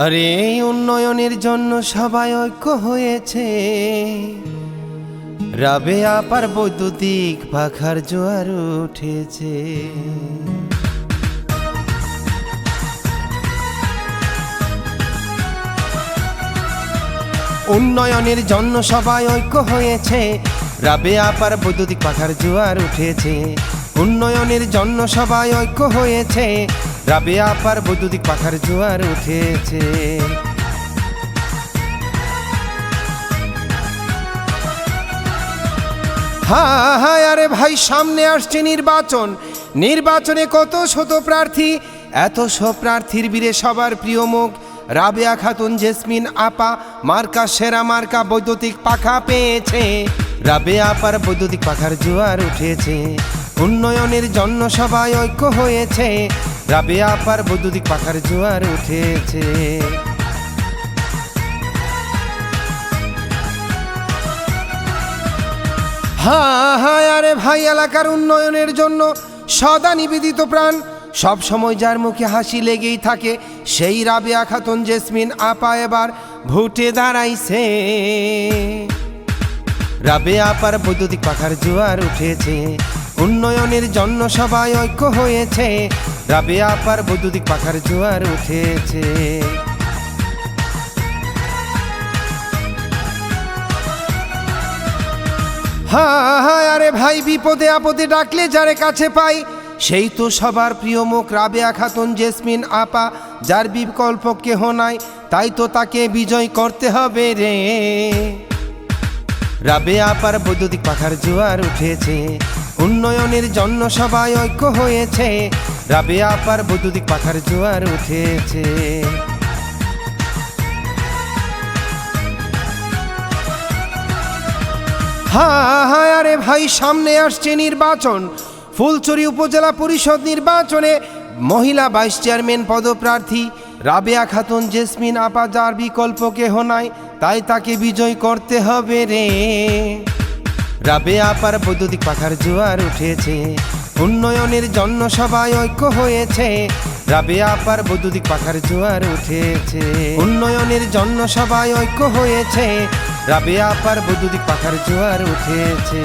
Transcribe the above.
আরে উন্নয়নের জন্য সবাই ঐক্য হয়েছে, রাবেয়া আপার বৈদ্যুতিক পাখার জোয়ার উঠেছে। উন্নয়নের জন্য সবাই ঐক্য হয়েছে, রাবেয়া আপার বৈদ্যুতিক পাখার জোয়ার উঠেছে। উন্নয়নের জন্য সবাই ঐক্য হয়েছে, রাবেয়া আপার বৈদ্যুতিক পাখার জোয়ার উঠেছে। হায় আরে ভাই, সামনে আসছে নির্বাচন। নির্বাচনে কত শত প্রার্থী, এত সব প্রার্থীর বীরে সবার প্রিয় মুখ রাবেয়া খাতুন জেসমিন আপা মার্কা সেরা মার্কা বৈদ্যুতিক পাখা পেয়েছে। রাবেয়া আপার বৈদ্যুতিক পাখার জোয়ার উঠেছে। উন্নয়নের জন্য সবাই ঐক্য হয়েছে, রাবেয়া আপার বৈদ্যুতিক পাখার জোয়ার উঠেছে। হায় আরে ভাই, এলাকার উন্নয়নের জন্য সদা নিবেদিত প্রাণ, সব সময় যার মুখে হাসি লেগেই থাকে সেই রাবেয়া খাতুন জেসমিন আপা এবার ভোটে দাঁড়াইছে। রাবেয়া আপার বৈদ্যুতিক পাখার জোয়ার উঠেছে। উন্নয়নের জন্য সবাই ঐক্য হয়েছে, রাবেয়া আপার বৈদ্যুতিক পাখার জোয়ার উঠেছে। হায় আরে ভাই, বিপদে আপদে ডাকলে যারে কাছে পাই সেই তো সবার প্রিয় মুখ রাবেয়া খাতুন জেসমিন আপা, যার বিকল্প কেহ নাই, তাই তো তাকে বিজয় করতে হবে রে। রাবেয়া আপার বৈদ্যুতিক পাখার জোয়ার উঠেছে। উন্নয়নের জন্য সবাই ঐক্য হয়েছে, রাবেয়া আপার বৈদ্যুতিক পাখার জোয়ার উঠেছে। হায় আরে ভাই, সামনে আসছে নির্বাচন। ফুলছড়ি উপজেলা পরিষদ নির্বাচনে মহিলা ভাইস চেয়ারম্যান পদপ্রার্থী রাবেয়া খাতুন জেসমিন আপা, যার বিকল্প কেহ নাই, তাই তাকে বিজয় করতে হবে রে। রাবেয়া আপার বৈদ্যুতিক পাখার জোয়ার উঠেছে। উন্নয়নের জন্য সবাই ঐক্য হয়েছে, রাবেয়া আপার বৈদ্যুতিক পাখার জোয়ার উঠেছে। উন্নয়নের জন্য সবাই ঐক্য হয়েছে, রাবেয়া আপার বৈদ্যুতিক পাখার জোয়ার উঠেছে।